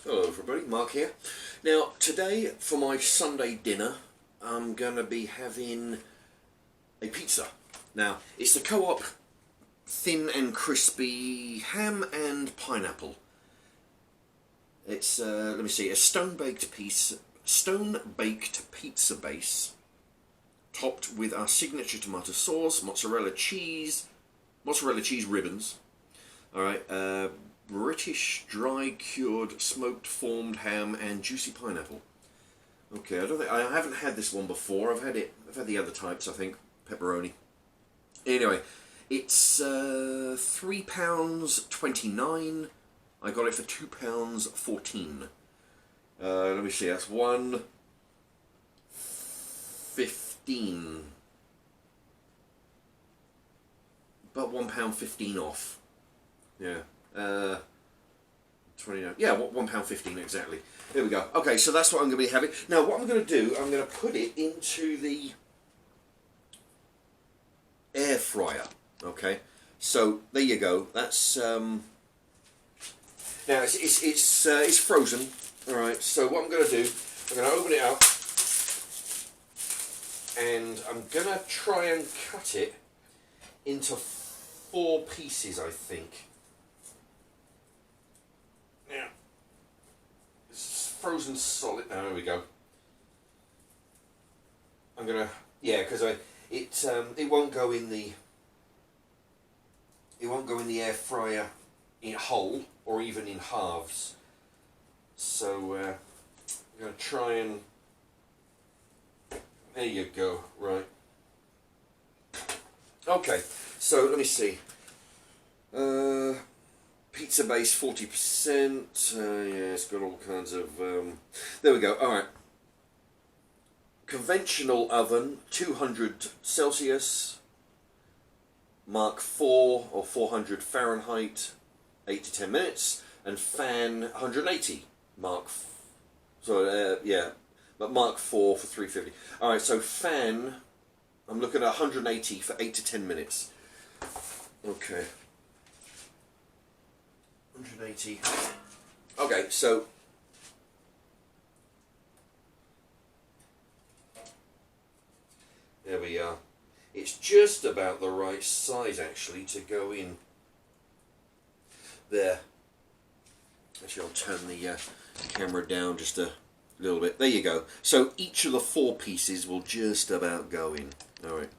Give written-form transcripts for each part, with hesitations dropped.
Hello everybody, Mark here. Now today for my Sunday dinner I'm going to be having a pizza. Now it's the Co-op thin and crispy ham and pineapple. It's let me see, a stone-baked pizza base topped with our signature tomato sauce, mozzarella cheese ribbons. Alright, British dry cured smoked formed ham and juicy pineapple. Okay, I haven't had this one before. I've had the other types, I think, pepperoni. Anyway, it's £3.29. I got it for £2.14. Let me see, that's £1.15. About £1.15 off. Yeah. 29. Yeah, £1.15 exactly. There we go. Okay, so that's what I'm going to be having. Now, what I'm going to do, I'm going to put it into the air fryer. Okay, so there you go. That's now it's frozen. All right. So what I'm going to do, I'm going to open it up, and I'm going to try and cut it into 4 pieces, I think. Now, it's frozen solid. Oh, there we go. I'm gonna, yeah, because it won't go in the air fryer in whole or even in halves. So I'm gonna try and. There you go. Right. Okay. So let me see. Pizza base 40%. Yeah, it's got all kinds of. There we go. All right. Conventional oven, 200 Celsius. Mark 4 or 400 Fahrenheit, 8 to 10 minutes, and fan 180. Yeah, but Mark 4 for 350. All right. So fan, I'm looking at 180 for 8 to 10 minutes. Okay. 180. Okay, so there we are. It's just about the right size actually to go in there. Actually, I'll turn the camera down just a little bit. There you go. So each of the 4 pieces will just about go in. All right.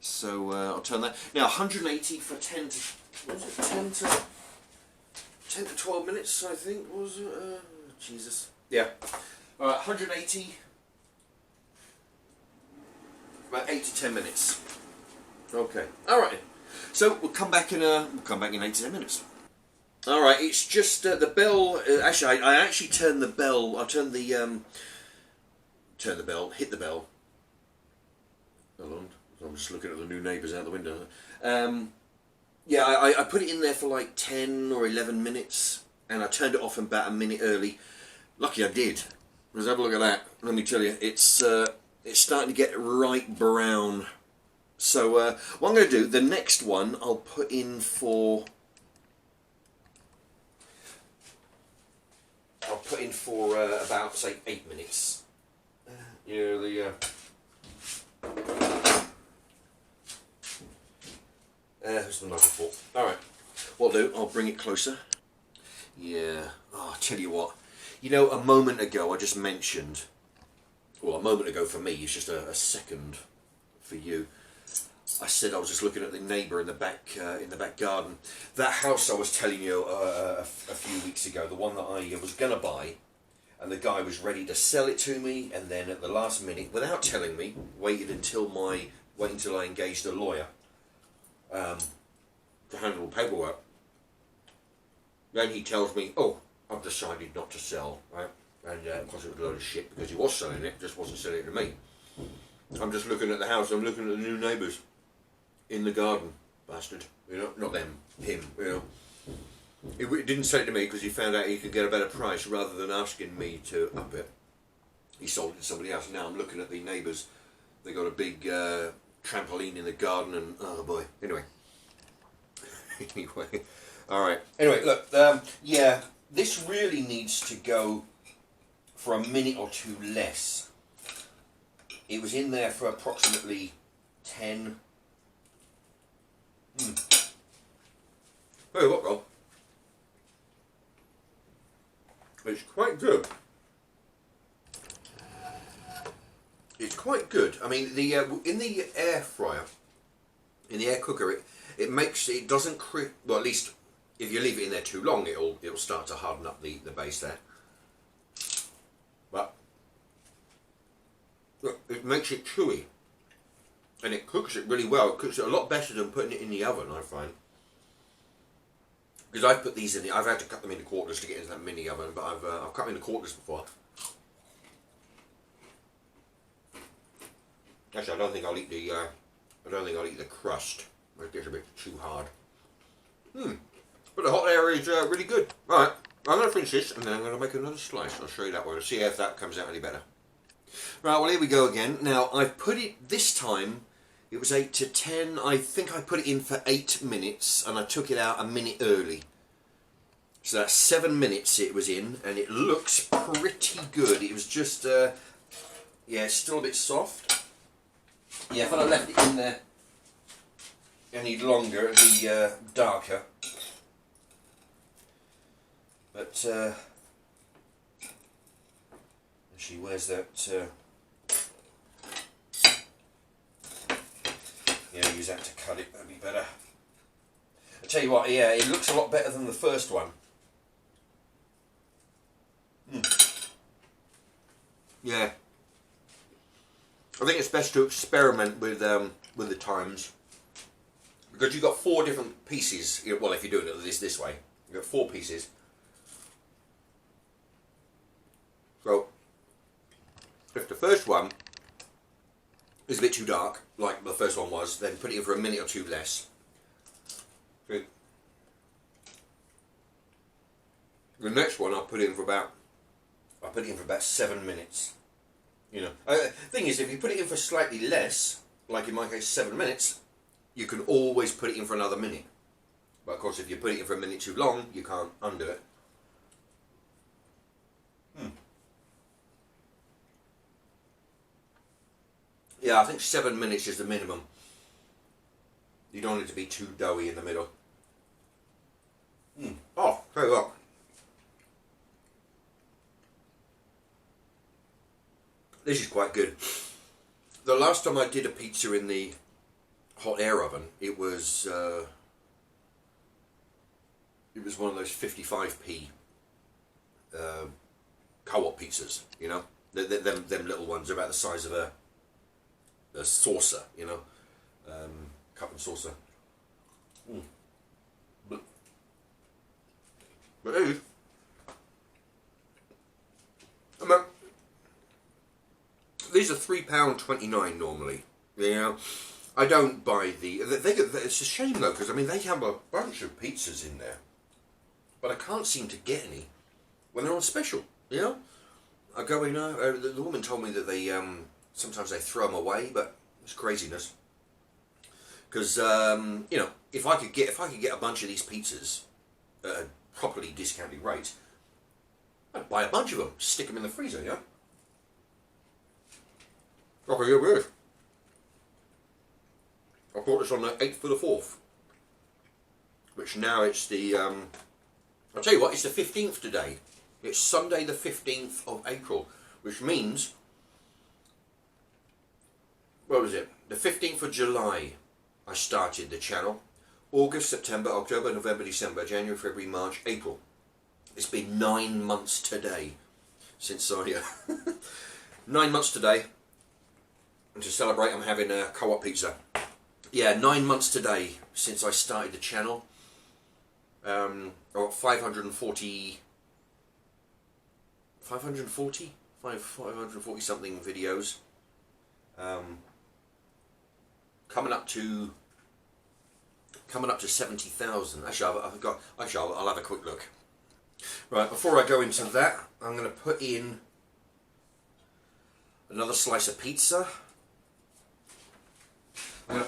So I'll turn that now. 180 for 10 to. Was it 10 to 12 minutes, I think, was it? Jesus. Yeah. Alright, 180. About 8 to 10 minutes. Okay. Alright. So we'll come back in 8 to 10 minutes. Alright, it's just the bell. Actually, I actually turned the bell. I turned the hit the bell. Hold on. I'm just looking at the new neighbours out the window. Yeah, I put it in there for like 10 or 11 minutes, and I turned it off about a minute early. Lucky I did. Let's have a look at that. Let me tell you, it's starting to get right brown. So what I'm going to do, the next one I'll put in for about say 8 minutes. Yeah, who's the knife for? Alright, what I'll do, I'll bring it closer. Yeah, oh, I'll tell you what. You know, a moment ago I just mentioned, well, a moment ago for me, it's just a second for you. I said I was just looking at the neighbour in the back garden. That house I was telling you a few weeks ago, the one that I was going to buy, and the guy was ready to sell it to me, and then at the last minute, without telling me, waited until I engaged a lawyer. To handle the paperwork. Then he tells me, oh, I've decided not to sell, right? And of course it was a load of shit because he was selling it, just wasn't selling it to me. I'm just looking at the house, I'm looking at the new neighbours in the garden, bastard. You know, not them, him, you know. He didn't sell it to me because he found out he could get a better price rather than asking me to up it. He sold it to somebody else. Now I'm looking at the neighbours. They got a big trampoline in the garden, and oh boy. Anyway, alright. Anyway, look, yeah, this really needs to go for a minute or two less. It was in there for approximately 10. Hey, look, Rob. It's quite good. It's quite good. I mean, the in the air fryer, in the air cooker, it doesn't crisp. Well, at least if you leave it in there too long, it'll start to harden up the base there. But look, it makes it chewy, and it cooks it really well. It cooks it a lot better than putting it in the oven, I find. Because I've put these in I've had to cut them into quarters to get into that mini oven, but I've cut them into quarters before. Actually, I don't think I'll eat the crust. It gets a bit too hard. But the hot air is really good. All right, I'm going to finish this and then I'm going to make another slice. I'll show you that one. See if that comes out any better. Right, well, here we go again. Now, I've put it this time. It was 8 to 10. I think I put it in for 8 minutes and I took it out a minute early. So that's 7 minutes it was in, and it looks pretty good. It was just, yeah, it's still a bit soft. Yeah, if I'd have left it in there any longer, it'd be darker. But, actually, where's that? Yeah, use that to cut it, that'd be better. I tell you what, yeah, it looks a lot better than the first one. Yeah. I think it's best to experiment with the times, because you've got 4 different pieces. Well, if you're doing it this way, you've got 4 pieces. So, if the first one is a bit too dark, like the first one was, then put it in for a minute or 2 less. The next one I'll put in for about 7 minutes. You know, thing is, if you put it in for slightly less, like in my case 7 minutes, you can always put it in for another minute. But of course, if you put it in for a minute too long, you can't undo it. Yeah, I think 7 minutes is the minimum. You don't want it to be too doughy in the middle. Oh, tell you what. This is quite good. The last time I did a pizza in the hot air oven, it was one of those 55p co-op pizzas, you know, them little ones about the size of a saucer, you know, cup and saucer. But these, these are £3.29 normally. You know, I don't buy it's a shame though, because I mean they have a bunch of pizzas in there, but I can't seem to get any when they're on special. You know, I go in. The woman told me that they sometimes they throw them away, but it's craziness. Because you know, if I could get a bunch of these pizzas at a properly discounted rate, I'd buy a bunch of them, stick them in the freezer. You know. Okay, here it is. I bought this on the 8th of the 4th, which now it's the, I'll tell you what, it's the 15th today. It's Sunday the 15th of April, which means, what was it? The 15th of July I started the channel. August, September, October, November, December, January, February, March, April. It's been 9 months today since I, 9 months today. And to celebrate, I'm having a co-op pizza. Yeah, 9 months today since I started the channel. I got 540 something videos. Coming up to 70,000. Actually, I'll have a quick look. Right, before I go into that, I'm going to put in another slice of pizza. And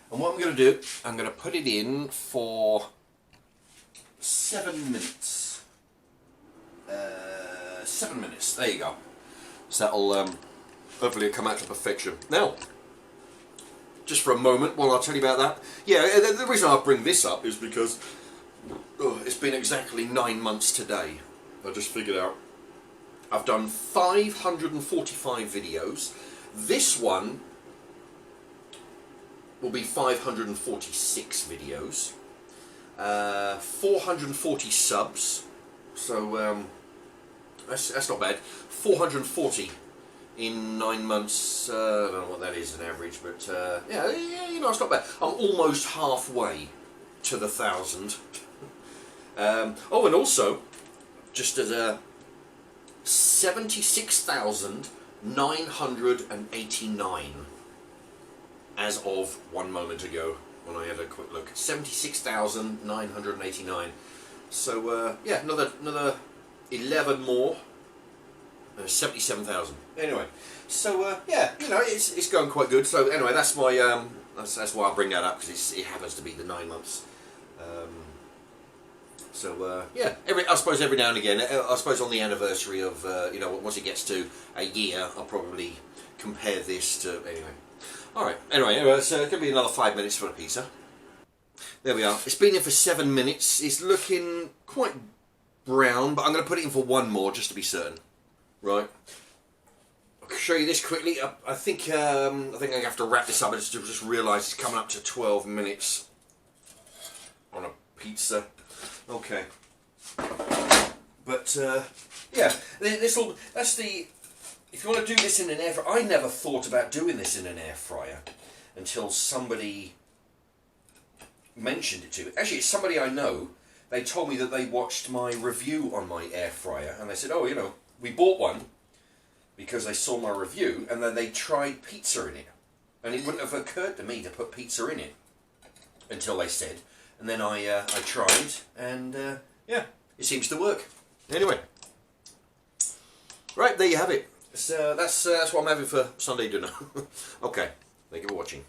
what I'm going to do, I'm going to put it in for 7 minutes. 7 minutes. There you go. So that'll hopefully come out to perfection. Now, just for a moment, while I'll tell you about that. Yeah, the reason I bring this up is because it's been exactly 9 months today. I just figured out I've done 545 videos. This one will be 546 videos. 440 subs. So that's not bad. 440 in 9 months. I don't know what that is an average, but yeah, you know, it's not bad. I'm almost halfway to the 1,000. Oh, and also, just as a 76,989 as of 1 moment ago when I had a quick look. 76,989. So yeah, another 11 more. 77,000. Anyway, so yeah, you know, it's going quite good. So anyway, that's my that's why I bring that up, because it happens to be the 9 months. So yeah, I suppose every now and again, I suppose on the anniversary of you know, once it gets to a year, I'll probably compare this to anyway. All right. Anyway, so it's gonna be another 5 minutes for a pizza. There we are. It's been in for 7 minutes. It's looking quite brown, but I'm going to put it in for one more just to be certain. Right. I'll show you this quickly. I think I'm going to have to wrap this up. I just realised it's coming up to 12 minutes on a pizza. Okay. But yeah, that's the. If you want to do this in an air fryer, I never thought about doing this in an air fryer until somebody mentioned it to me. Actually, it's somebody I know. They told me that they watched my review on my air fryer, and they said, "Oh, you know, we bought one because they saw my review, and then they tried pizza in it, and it wouldn't have occurred to me to put pizza in it until they said." And then I tried, and yeah, it seems to work. Anyway, right, there you have it. So that's what I'm having for Sunday dinner. Okay, thank you for watching.